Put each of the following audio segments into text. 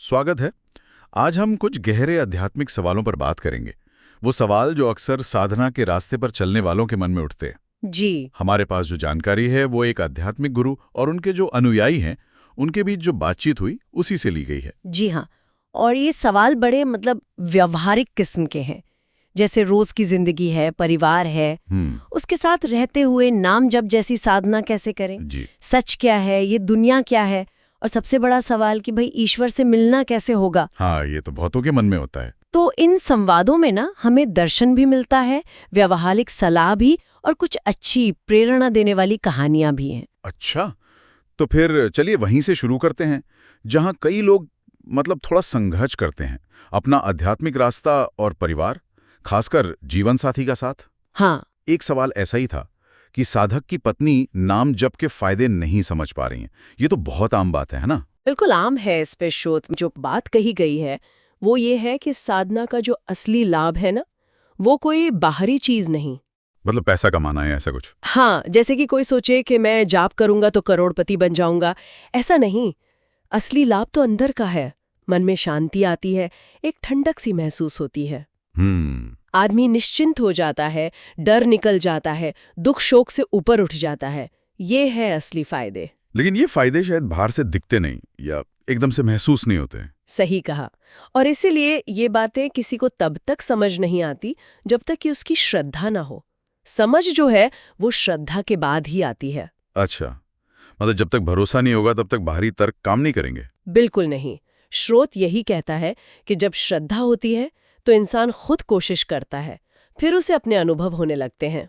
स्वागत है। आज हम कुछ गहरे आध्यात्मिक सवालों पर बात करेंगे। वो सवाल जो अक्सर साधना के रास्ते पर चलने वालों के मन में उठते हैं। जी हमारे पास जो जानकारी है वो एक आध्यात्मिक गुरु और उनके जो अनुयायी हैं उनके बीच जो बातचीत हुई उसी से ली गई है। जी हाँ। और ये सवाल बड़े व्यवहारिक किस्म के हैं, जैसे रोज की जिंदगी है, परिवार है, उसके साथ रहते हुए नाम जप जैसी साधना कैसे करें, जी सच क्या है, ये दुनिया क्या है, और सबसे बड़ा सवाल कि भाई ईश्वर से मिलना कैसे होगा। हाँ, ये तो बहुतों के मन में होता है। तो इन संवादों में ना हमें दर्शन भी मिलता है, व्यवहारिक सलाह भी, और कुछ अच्छी प्रेरणा देने वाली कहानियां भी हैं। अच्छा, तो फिर चलिए वहीं से शुरू करते हैं जहां कई लोग थोड़ा संघर्ष करते हैं, अपना आध्यात्मिक रास्ता और परिवार, खासकर जीवन साथी का साथ। हाँ, एक सवाल ऐसा ही था कि साधक की पत्नी नाम जप के फायदे नहीं समझ पा रही हैं। ये तो बहुत आम बात है ना? बिल्कुल आम है। इस पे शोध जो बात कही गई है वो ये है कि साधना का जो असली लाभ है ना, वो कोई बाहरी चीज नहीं। पैसा कमाना है, ऐसा कुछ? हाँ, जैसे कि कोई सोचे कि मैं जाप करूंगा तो करोड़पति बन जाऊंगा, ऐसा नहीं। असली लाभ तो अंदर का है। मन में शांति आती है, एक ठंडक सी महसूस होती है। आदमी निश्चिंत हो जाता है, डर निकल जाता है, दुख शोक से ऊपर उठ जाता है। ये है असली फायदे। लेकिन ये फायदे शायद बाहर से दिखते नहीं या एकदम से महसूस नहीं होते। सही कहा। और इसीलिए ये बातें किसी को तब तक समझ नहीं आती जब तक कि उसकी श्रद्धा ना हो। समझ जो है वो श्रद्धा के बाद ही आती है। अच्छा, जब तक भरोसा नहीं होगा तब तक बाहरी तर्क काम नहीं करेंगे? बिल्कुल नहीं। स्रोत यही कहता है कि जब श्रद्धा होती है तो इंसान खुद कोशिश करता है, फिर उसे अपने अनुभव होने लगते हैं।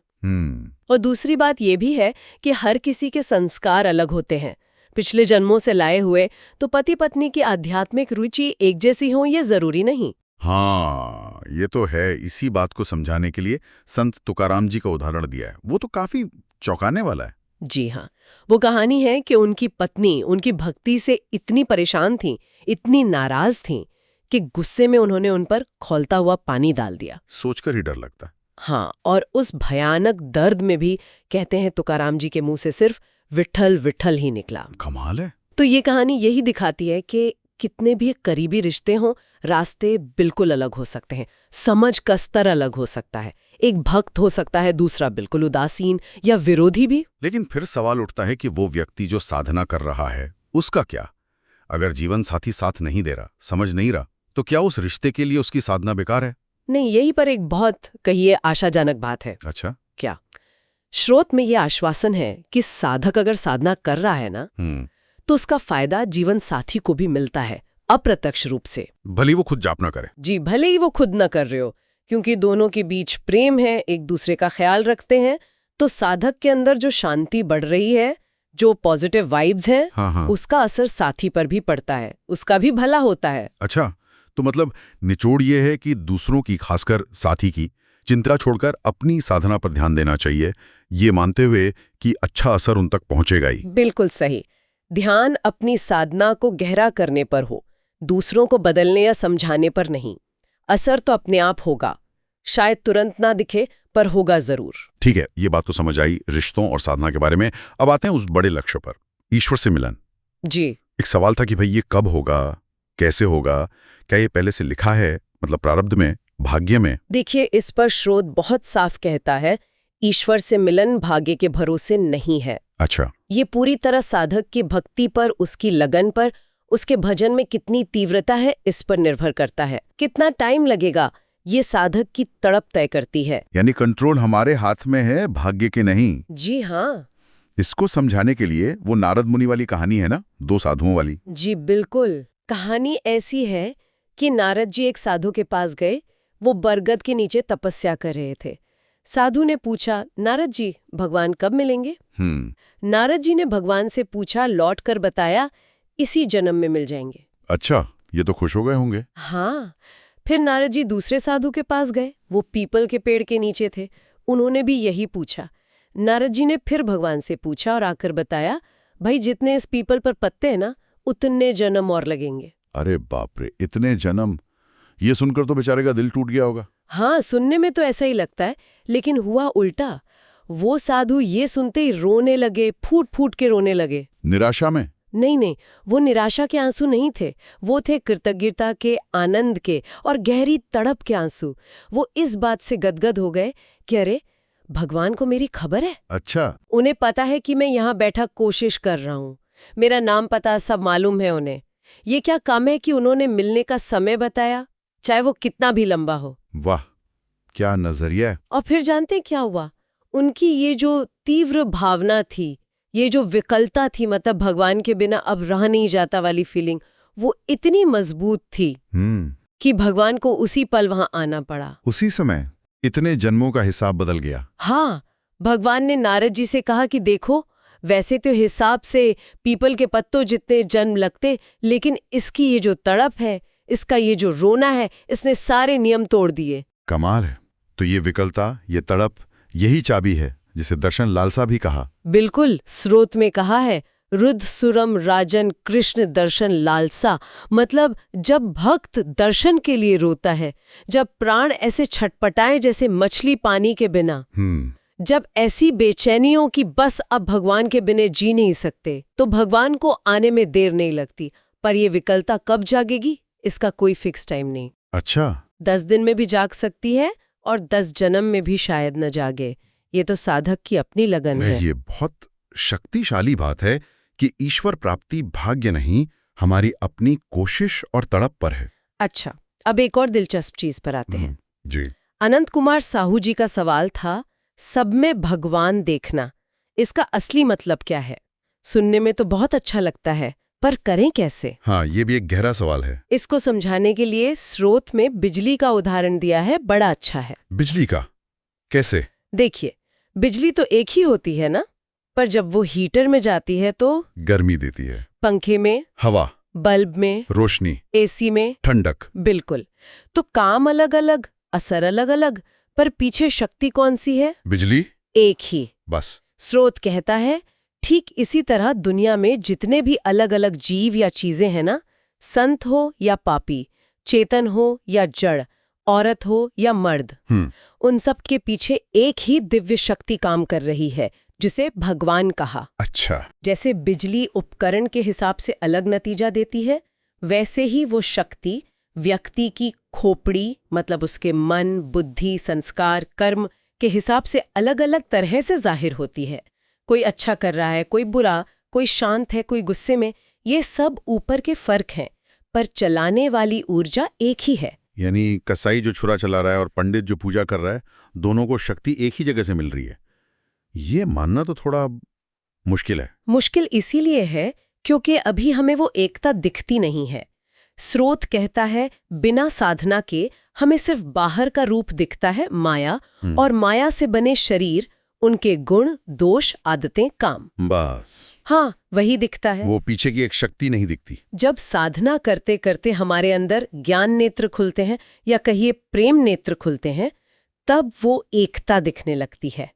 और दूसरी बात ये भी है कि हर किसी के संस्कार अलग होते हैं, पिछले जन्मों से लाए हुए। तो पति पत्नी की आध्यात्मिक रुचि एक जैसी हो ये जरूरी नहीं। हाँ, ये तो है। इसी बात को समझाने के लिए संत तुकाराम जी का उदाहरण दिया है। वो तो काफी चौंकाने वाला है। जी हाँ, वो कहानी है कि उनकी पत्नी उनकी भक्ति से इतनी परेशान थी, इतनी नाराज थी कि गुस्से में उन्होंने उन पर खौलता हुआ पानी डाल दिया। सोचकर ही डर लगता है। हाँ, और उस भयानक दर्द में भी कहते हैं तुकाराम जी के मुंह से सिर्फ विठल विठल ही निकला। कमाल है। तो ये कहानी यही दिखाती है कि कितने भी करीबी रिश्ते हों, रास्ते बिल्कुल अलग हो सकते हैं, समझ का स्तर अलग हो सकता है। एक भक्त हो सकता है, दूसरा बिल्कुल उदासीन या विरोधी भी। लेकिन फिर सवाल उठता है कि वो व्यक्ति जो साधना कर रहा है उसका क्या? अगर जीवन साथी साथ नहीं दे रहा, समझ नहीं रहा, तो क्या उस रिश्ते के लिए उसकी साधना बेकार है? नहीं, यही पर एक बहुत कहिए आशाजनक बात है। अच्छा, क्या? स्रोत में ये आश्वासन है कि साधक अगर साधना कर रहा है ना, तो उसका फायदा जीवन साथी को भी मिलता है, अप्रत्यक्ष रूप से। भले वो खुद जाप ना करे। जी, भले ही वो खुद न कर रहे हो, क्योंकि दोनों के बीच प्रेम है, एक दूसरे का ख्याल रखते हैं। तो साधक के अंदर जो शांति बढ़ रही है, जो पॉजिटिव वाइब्स हैं, हाँ। उसका असर साथी पर भी पड़ता है, उसका भी भला होता है। अच्छा, तो निचोड़ ये है कि दूसरों की, खासकर साथी की चिंता छोड़कर अपनी साधना पर ध्यान देना चाहिए, ये मानते हुए कि अच्छा असर उन तक पहुंचेगा ही। बिल्कुल सही। ध्यान अपनी साधना को गहरा करने पर हो, दूसरों को बदलने या समझाने पर नहीं। असर तो अपने आप होगा, शायद तुरंत ना दिखे पर होगा जरूर। ठीक है, ये बात तो समझ आई रिश्तों और साधना के बारे में। अब आते हैं उस बड़े लक्ष्य पर, ईश्वर से मिलन। जी, एक सवाल था कि भाई ये कब होगा, कैसे होगा, क्या ये पहले से लिखा है, प्रारब्ध में, भाग्य में? देखिए, इस पर स्रोत बहुत साफ कहता है, ईश्वर से मिलन भाग्य के भरोसे नहीं है। अच्छा, ये पूरी तरह साधक की भक्ति पर, उसकी लगन पर, उसके भजन में कितनी तीव्रता है इस पर निर्भर करता है। कितना टाइम लगेगा ये साधक की तड़प तय करती है। यानी कंट्रोल हमारे हाथ में है, भाग्य के नहीं। जी हाँ। इसको समझाने के लिए वो नारद मुनि वाली कहानी है ना, दो साधुओं वाली? जी बिल्कुल। कहानी ऐसी है कि नारद जी एक साधु के पास गए। वो बरगद के नीचे तपस्या कर रहे थे। साधु ने पूछा, नारद जी भगवान कब मिलेंगे? नारद जी ने भगवान से पूछा, लौट कर बताया, इसी जन्म में मिल जाएंगे। अच्छा, ये तो खुश हो गए होंगे। हाँ। फिर नारद जी दूसरे साधु के पास गए। वो पीपल के पेड़ के नीचे थे। उन्होंने भी यही पूछा। नारद जी ने फिर भगवान से पूछा और आकर बताया, भाई जितने इस पीपल पर पत्ते हैं ना, उतने जन्म और लगेंगे। अरे बाप रे, इतने जन्म! ये सुनकर तो बेचारे का दिल टूट गया होगा। हाँ, सुनने में तो ऐसा ही लगता है, लेकिन हुआ उल्टा। वो साधु ये सुनते ही रोने लगे, फूट फूट के रोने लगे। निराशा में? नहीं नहीं, वो निराशा के आंसू नहीं थे, वो थे कृतज्ञता के, आनंद के और गहरी तड़प के आंसू। वो इस बात से गदगद हो गए कि अरे भगवान को मेरी खबर है। अच्छा। उन्हें पता है कि मैं यहाँ बैठा कोशिश कर रहा हूँ, मेरा नाम पता सब मालूम है उन्हें। ये क्या कम है कि उन्होंने मिलने का समय बताया, चाहे वो कितना भी लंबा हो। वाह, क्या नजरिया है। और फिर जानते क्या हुआ, उनकी ये जो तीव्र भावना थी, ये जो विकलता थी, मतलब भगवान के बिना अब रह नहीं जाता वाली फीलिंग, वो इतनी मजबूत थी कि भगवान को उसी पल वहां आना पड़ा। उसी समय इतने जन्मों का हिसाब बदल गया। हाँ, भगवान ने नारद जी से कहा कि देखो, वैसे तो हिसाब से पीपल के पत्तों जितने जन्म लगते, लेकिन इसकी ये जो तड़प है, इसका ये जो रोना है, इसने सारे नियम तोड़ दिए। कमाल है। तो ये विकलता, ये तड़प, यही चाबी है जिसे दर्शन लालसा भी कहा। बिल्कुल, स्रोत में कहा है, रुद्र सुरम राजन कृष्ण दर्शन लालसा, मतलब जब भक्त दर्शन के लिए रोता है, जब प्राण ऐसे छटपटाए जैसे मछली पानी के बिना, जब ऐसी बेचैनियों की बस अब भगवान के बिना जी नहीं सकते, तो भगवान को आने में देर नहीं लगती। पर ये विकलता कब जागेगी, इसका कोई फिक्स टाइम नहीं। अच्छा। 10 दिन में भी जाग सकती है और 10 जन्म में भी शायद न जागे। ये तो साधक की अपनी लगन है। ये बहुत शक्तिशाली बात है कि ईश्वर प्राप्ति भाग्य नहीं, हमारी अपनी कोशिश और तड़प पर है। अच्छा, अब एक और दिलचस्प चीज पर आते हैं। जी। अनंत कुमार साहू जी का सवाल था, सब में भगवान देखना, इसका असली मतलब क्या है? सुनने में तो बहुत अच्छा लगता है, पर करें कैसे? हाँ, ये भी एक गहरा सवाल है। इसको समझाने के लिए स्रोत में बिजली का उदाहरण दिया है, बड़ा अच्छा है। बिजली का कैसे? देखिए, बिजली तो एक ही होती है ना, पर जब वो हीटर में जाती है तो गर्मी देती है, पंखे में हवा, बल्ब में रोशनी, एसी में ठंडक। बिल्कुल। तो काम अलग अलग, असर अलग अलग, पर पीछे शक्ति कौन सी है? बिजली एक ही। बस। स्रोत कहता है, ठीक इसी तरह दुनिया में जितने भी अलग अलग जीव या चीजें हैं ना, संत हो या पापी, चेतन हो या जड़, औरत हो या मर्द, उन सब के पीछे एक ही दिव्य शक्ति काम कर रही है, जिसे भगवान कहा। अच्छा। जैसे बिजली उपकरण के हिसाब से अलग नतीजा देती है, वैसे ही वो शक्ति व्यक्ति की खोपड़ी, मतलब उसके मन, बुद्धि, संस्कार, कर्म के हिसाब से अलग अलग तरह से जाहिर होती है। कोई अच्छा कर रहा है, कोई बुरा, कोई शांत है, कोई गुस्से में, ये सब ऊपर के फर्क हैं, पर चलाने वाली ऊर्जा एक ही है। यानी कसाई जो छुरा चला रहा है और पंडित जो पूजा कर रहा है, दोनों को शक्ति एक ही जगह से मिल रही है। ये मानना तो थोड़ा मुश्किल है। मुश्किल इसीलिए है क्योंकि अभी हमें वो एकता दिखती नहीं है। स्रोत कहता है, बिना साधना के हमें सिर्फ बाहर का रूप दिखता है, माया, और माया से बने शरीर, उनके गुण, दोष, आदतें, काम, बस। हाँ, वही दिखता है। वो पीछे की एक शक्ति नहीं दिखती। जब साधना करते करते हमारे अंदर ज्ञान नेत्र खुलते हैं, या कहिए प्रेम नेत्र खुलते हैं, तब वो एकता दिखने लगती है,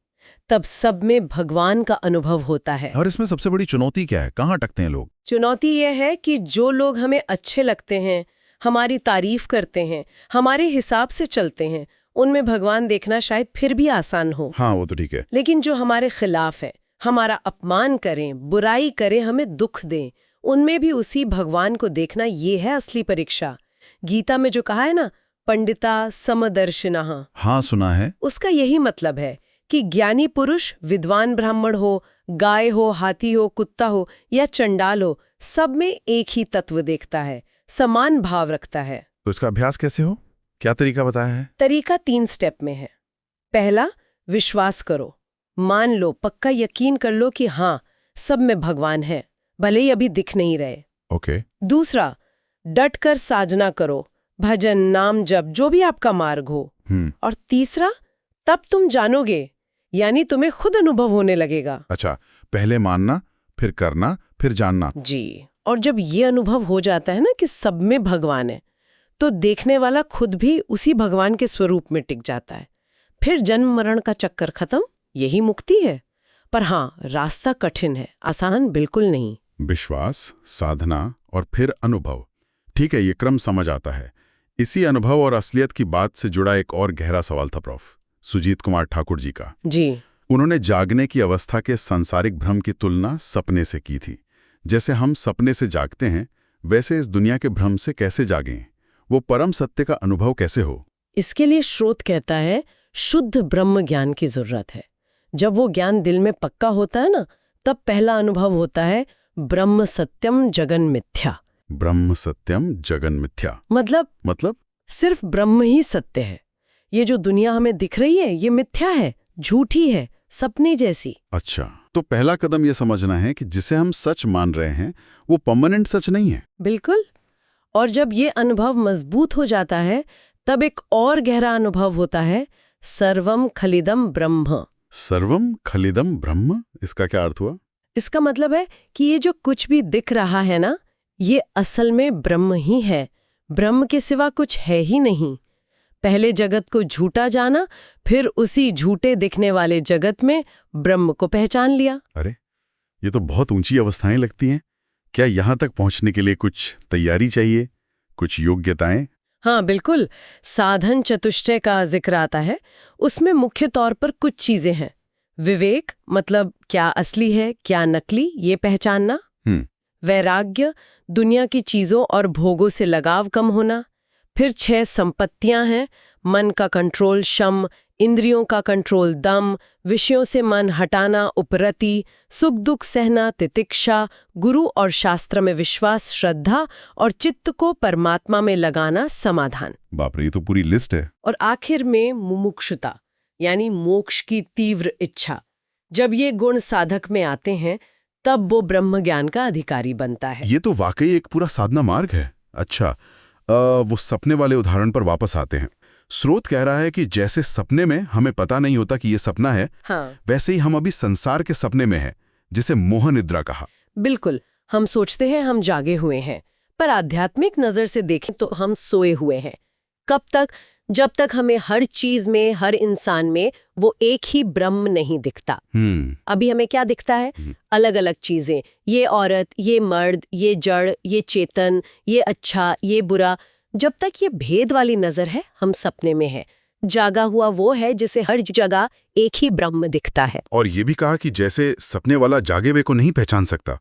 तब सब में भगवान का अनुभव होता है। और इसमें सबसे बड़ी चुनौती क्या है? कहाँ अटकते हैं लोग? चुनौती यह है कि जो लोग हमें अच्छे लगते हैं, हमारी तारीफ करते हैं, हमारे हिसाब से चलते हैं, उनमें भगवान देखना शायद फिर भी आसान हो। हाँ, वो तो ठीक है। लेकिन जो हमारे खिलाफ है, हमारा अपमान करें, बुराई करें, हमें दुख दें, उनमें भी उसी भगवान को देखना, ये है असली परीक्षा। गीता में जो कहा है ना, पंडिता समदर्शिनः, हाँ, सुना है। उसका यही मतलब है कि ज्ञानी पुरुष, विद्वान ब्राह्मण हो, गाय हो, हाथी हो, कुत्ता हो या चंडाल हो, सब में एक ही तत्व देखता है, समान भाव रखता है। तो इसका अभ्यास कैसे हो? क्या तरीका बताया है? तरीका 3 स्टेप में है। पहला, विश्वास करो, मान लो, पक्का यकीन कर लो कि हाँ, सब में भगवान है, भले ही अभी दिख नहीं रहे। ओके। दूसरा, डट कर साधना करो, भजन, नाम जप, जो भी आपका मार्ग हो। और तीसरा, तब तुम जानोगे, यानी तुम्हें खुद अनुभव होने लगेगा। अच्छा, पहले मानना, फिर करना, फिर जानना। जी, और जब ये अनुभव हो जाता है ना कि सब में भगवान है, तो देखने वाला खुद भी उसी भगवान के स्वरूप में टिक जाता है। फिर जन्म मरण का चक्कर खत्म, यही मुक्ति है। पर हाँ, रास्ता कठिन है, आसान बिल्कुल नहीं। विश्वास, साधना और फिर अनुभव। ठीक है, ये क्रम समझ आता है। इसी अनुभव और असलियत की बात से जुड़ा एक और गहरा सवाल था प्रोफ. सुजीत कुमार ठाकुर जी का। जी। उन्होंने जागने की अवस्था के सांसारिक भ्रम की तुलना सपने से की थी, जैसे हम सपने से जागते हैं, वैसे इस दुनिया के भ्रम से कैसे जागें? वो परम सत्य का अनुभव कैसे हो? इसके लिए स्रोत कहता है शुद्ध ब्रह्म ज्ञान की जरूरत है। जब वो ज्ञान दिल में पक्का होता है ना, तब पहला अनुभव होता है ब्रह्म सत्यम जगन मिथ्या। ब्रह्म सत्यम जगन मिथ्या मतलब सिर्फ ब्रह्म ही सत्य है। ये जो दुनिया हमें दिख रही है ये मिथ्या है, झूठी है, सपने जैसी। अच्छा, तो पहला कदम ये समझना है कि जिसे हम सच मान रहे हैं वो परमानेंट सच नहीं है। बिल्कुल। और जब ये अनुभव मजबूत हो जाता है तब एक और गहरा अनुभव होता है सर्वम खलिदम ब्रह्म। सर्वम खलिदम ब्रह्म, इसका क्या अर्थ हुआ? इसका मतलब है कि ये जो कुछ भी दिख रहा है ना, ये असल में ब्रह्म ही है। ब्रह्म के सिवा कुछ है ही नहीं। पहले जगत को झूठा जाना, फिर उसी झूठे दिखने वाले जगत में ब्रह्म को पहचान लिया। अरे, ये तो बहुत ऊंची अवस्थाएं लगती हैं। क्या यहाँ तक पहुँचने के लिए कुछ तैयारी चाहिए, कुछ योग्यताएं? हाँ बिल्कुल। साधन चतुष्टय का जिक्र आता है। उसमें मुख्य तौर पर कुछ चीजें हैं। विवेक, मतलब क्या असली है क्या नकली, ये पहचानना। वैराग्य, दुनिया की चीजों और भोगों से लगाव कम होना। फिर 6 संपत्तियां हैं, मन का कंट्रोल शम, इंद्रियों का कंट्रोल दम, विषयों से मन हटाना उपरति, सुख दुख सहना तितिक्षा, गुरु और शास्त्र में विश्वास श्रद्धा, और चित्त को परमात्मा में लगाना समाधान। बाप रे, ये तो पूरी लिस्ट है। और आखिर में मुमुक्षुता, यानी मोक्ष की तीव्र इच्छा। जब ये गुण साधक में आते हैं तब वो ब्रह्म ज्ञान का अधिकारी बनता है। ये तो वाकई एक पूरा साधना मार्ग है। अच्छा, वो सपने वाले उदाहरण पर वापस आते हैं। स्रोत कह रहा है कि जैसे सपने में हमें पता नहीं होता कि ये सपना है, हाँ, वैसे ही हम अभी संसार के सपने में हैं, जिसे मोह निद्रा कहा। बिल्कुल। हम सोचते हैं हम जागे हुए हैं, पर आध्यात्मिक नजर से देखें तो हम सोए हुए हैं। कब तक? जब तक हमें हर चीज में, हर इंसान में वो एक ही ब्रह्म नहीं दिखता। अभी हमें क्या दिखता है? अलग अलग चीजें, ये औरत, ये मर्द, ये जड़, ये चेतन, ये अच्छा, ये बुरा। जब तक ये भेद वाली नजर है, हम सपने में है। जागा हुआ वो है जिसे हर जगह एक ही ब्रह्म दिखता है। और ये भी कहा कि जैसे सपने वाला जागे हुए को नहीं पहचान सकता,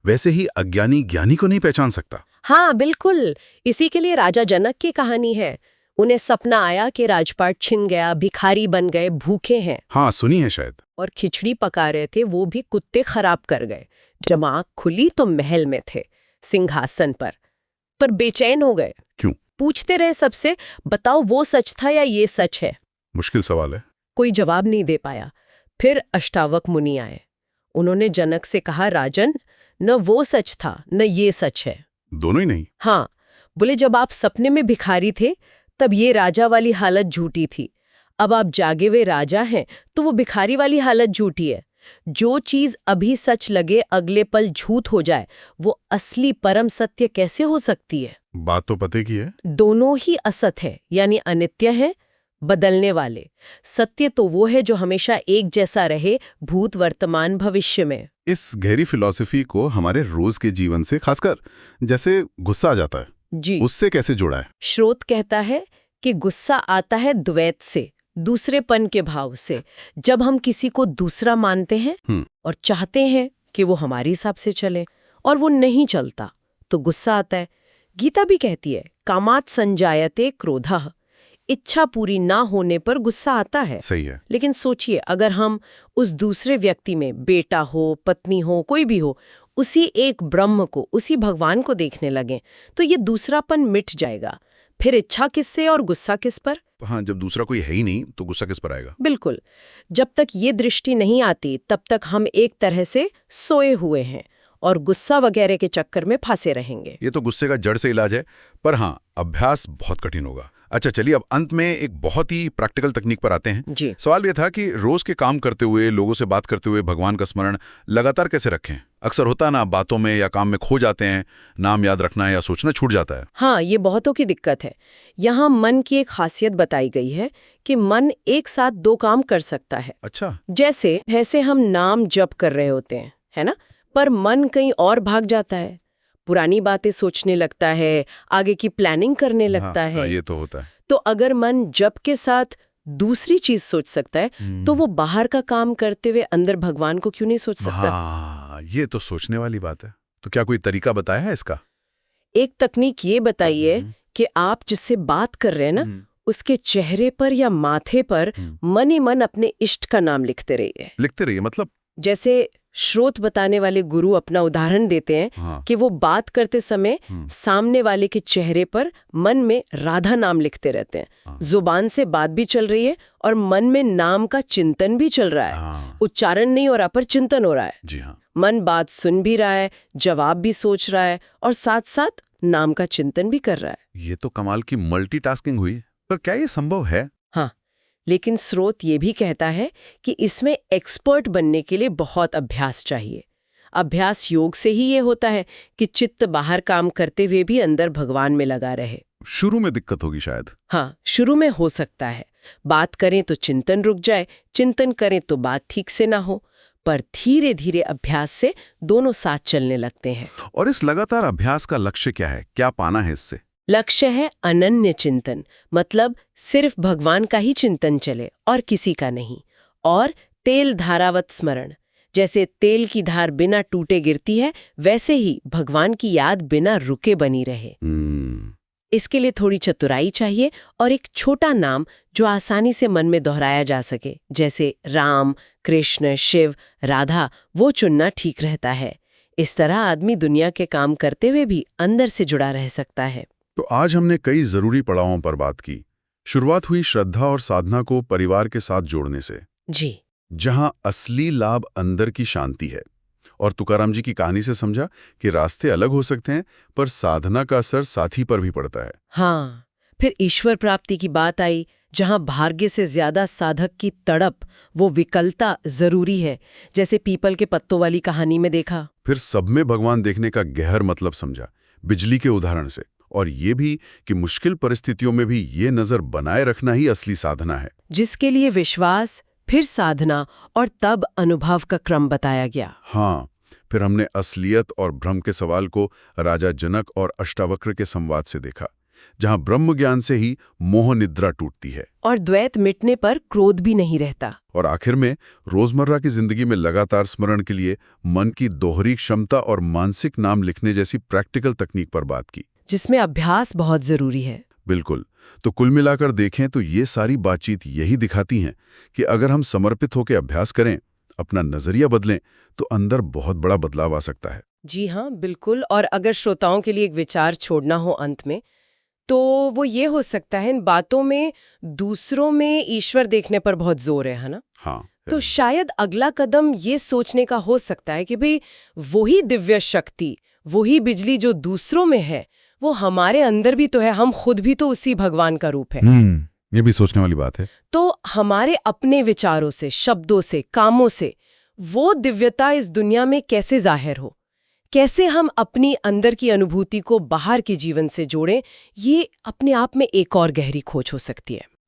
वैसे ही अज्ञानी ज्ञानी को नहीं पहचान सकता। हाँ बिल्कुल। इसी के लिए राजा जनक की कहानी है। उन्हें सपना आया कि राजपाट छिन गया, भिखारी बन गए, भूखे हैं। हाँ, सुनी है शायद। और खिचड़ी पका रहे थे, वो भी कुत्ते खराब कर गए। जब आँख खुली तो महल में थे, सिंहासन पर बेचैन हो गए। क्यों? पूछते रहे सबसे, बताओ वो सच था या ये सच है? मुश्किल सवाल है। कोई जवाब नहीं दे पाया। फिर अष्टावक मुनि आए। उन्होंने जनक से कहा, राजन, न वो सच था न ये सच है। दोनों ही नहीं? हाँ। बोले, जब आप सपने में भिखारी थे तब ये राजा वाली हालत झूठी थी। अब आप जागे हुए राजा हैं तो वो भिखारी वाली हालत झूठी है। जो चीज अभी सच लगे अगले पल झूठ हो जाए, वो असली परम सत्य कैसे हो सकती है? बात तो पते की है। दोनों ही असत है, यानी अनित्य है, बदलने वाले। सत्य तो वो है जो हमेशा एक जैसा रहे, भूत वर्तमान भविष्य में। इस गहरी फिलॉसफी को हमारे रोज के जीवन से, खासकर जैसे गुस्सा आ जाता है, जी, उससे कैसे जोड़ा है? स्रोत कहता है कि गुस्सा आता है द्वैत से, दूसरेपन के भाव से। जब हम किसी को दूसरा मानते हैं और चाहते हैं कि वो हमारे हिसाब से चले और वो नहीं चलता, तो गुस्सा आता है। गीता भी कहती है, कामात् संजायते क्रोधः। इच्छा पूरी ना होने पर गुस्सा आता है। सही है। लेकिन सोचिए, अगर हम उस दूसरे व्यक्ति में, बेटा हो, पत्नी हो, कोई भी हो, उसी एक ब्रह्म को, उसी भगवान को देखने लगें, तो ये दूसरापन मिट जाएगा। फिर इच्छा किससे और गुस्सा किस पर? हाँ, जब दूसरा कोई है ही नहीं तो गुस्सा किस पर आएगा? बिल्कुल। जब तक ये दृष्टि नहीं आती तब तक हम एक तरह से सोए हुए हैं और गुस्सा वगैरह के चक्कर में फंसे रहेंगे। ये तो गुस्से का जड़ से इलाज है, पर हाँ, अभ्यास बहुत कठिन होगा। अच्छा, चलिए अब अंत में एक बहुत ही प्रैक्टिकल तकनीक पर आते हैं। जी। सवाल ये था कि रोज के काम करते हुए, लोगों से बात करते हुए भगवान का स्मरण लगातार कैसे रखें? अक्सर होता है ना, बातों में या काम में खो जाते हैं, नाम याद रखना या सोचना छूट जाता है। हाँ, ये बहुतों की दिक्कत है। यहाँ मन की एक खासियत बताई गई है कि मन एक साथ 2 काम कर सकता है। अच्छा। जैसे हम नाम जप कर रहे होते हैं, है ना, पर मन कहीं और भाग जाता है, पुरानी बातें सोचने लगता है, आगे की प्लानिंग करने लगता है। हाँ, ये तो होता है। तो अगर मन जप के साथ दूसरी चीज सोच सकता है, तो वो बाहर का काम करते हुए अंदर भगवान को क्यों नहीं सोच सकता? हाँ, ये तो सोचने वाली बात है। तो क्या कोई तरीका बताया है इसका? एक तकनीक ये बताइए कि आप जिससे बात कर रहे हैं ना, उसके चेहरे पर या माथे पर मन ही मन अपने इष्ट का नाम लिखते रहिए। मतलब? जैसे श्रोत बताने वाले गुरु अपना उदाहरण देते हैं कि वो बात करते समय सामने वाले के चेहरे पर मन में राधा नाम लिखते रहते हैं। जुबान से बात भी चल रही है और मन में नाम का चिंतन भी चल रहा है। उच्चारण नहीं हो रहा पर चिंतन हो रहा है। जी हाँ। मन बात सुन भी रहा है, जवाब भी सोच रहा है और साथ साथ नाम का चिंतन भी कर रहा है। ये तो कमाल की मल्टीटास्किंग हुई। पर क्या ये संभव है? हाँ, लेकिन स्रोत ये भी कहता है कि इसमें एक्सपर्ट बनने के लिए बहुत अभ्यास चाहिए। अभ्यास योग से ही ये होता है कि चित्त बाहर काम करते हुए भी अंदर भगवान में लगा रहे। शुरू में दिक्कत होगी शायद। हाँ, शुरू में हो सकता है बात करें तो चिंतन रुक जाए, चिंतन करें तो बात ठीक से ना हो, पर धीरे धीरे अभ्यास से दोनों साथ चलने लगते हैं। और इस लगातार अभ्यास का लक्ष्य क्या है? क्या पाना है इससे? लक्ष्य है अनन्य चिंतन, मतलब सिर्फ भगवान का ही चिंतन चले और किसी का नहीं। और तेल धारावत स्मरण, जैसे तेल की धार बिना टूटे गिरती है, वैसे ही भगवान की याद बिना रुके बनी रहे। इसके लिए थोड़ी चतुराई चाहिए और एक छोटा नाम जो आसानी से मन में दोहराया जा सके, जैसे राम, कृष्ण, शिव, राधा, वो चुनना ठीक रहता है। इस तरह आदमी दुनिया के काम करते हुए भी अंदर से जुड़ा रह सकता है। तो आज हमने कई जरूरी पड़ावों पर बात की। शुरुआत हुई श्रद्धा और साधना को परिवार के साथ जोड़ने से, जी, जहां असली लाभ अंदर की शांति है। और तुकाराम जी की कहानी से समझा कि रास्ते अलग हो सकते हैं, पर साधना का असर साथी पर भी पड़ता है। हाँ, फिर ईश्वर प्राप्ति की बात आई, जहां भाग्य से ज्यादा साधक की तड़प, वो विकलता जरूरी है, जैसे पीपल के पत्तों वाली कहानी में देखा। फिर सब में भगवान देखने का गहर मतलब समझा, बिजली के उदाहरण से। और ये भी कि मुश्किल परिस्थितियों में भी ये नजर बनाए रखना ही असली साधना है, जिसके लिए विश्वास, फिर साधना और तब अनुभव का क्रम बताया गया। हाँ, फिर हमने असलियत और भ्रम के सवाल को राजा जनक और अष्टावक्र के संवाद से देखा, जहां ब्रह्म ज्ञान से ही मोह निद्रा टूटती है और द्वैत मिटने पर क्रोध भी नहीं रहता। और आखिर में रोजमर्रा की जिंदगी में लगातार स्मरण के लिए मन की दोहरी क्षमता और मानसिक नाम लिखने जैसी प्रैक्टिकल तकनीक पर बात की, जिसमें अभ्यास बहुत जरूरी है। बिल्कुल। तो कुल मिलाकर देखें तो ये सारी बातचीत यही दिखाती हैं कि अगर हम समर्पित होकर अभ्यास करें, अपना नजरिया बदलें, तो अंदर बहुत बड़ा बदलाव आ सकता है। जी हाँ, बिल्कुल। और अगर श्रोताओं के लिए एक विचार छोड़ना हो अंत में, तो वो ये हो सकता है, इन बातों में दूसरों में ईश्वर देखने पर बहुत जोर है ना? हाँ, तो शायद अगला कदम ये सोचने का हो सकता है कि भाई वही दिव्य शक्ति, वही बिजली जो दूसरों में है, वो हमारे अंदर भी तो है। हम खुद भी तो उसी भगवान का रूप है। ये भी सोचने वाली बात है। तो हमारे अपने विचारों से, शब्दों से, कामों से वो दिव्यता इस दुनिया में कैसे जाहिर हो, कैसे हम अपनी अंदर की अनुभूति को बाहर के जीवन से जोड़ें, ये अपने आप में एक और गहरी खोज हो सकती है।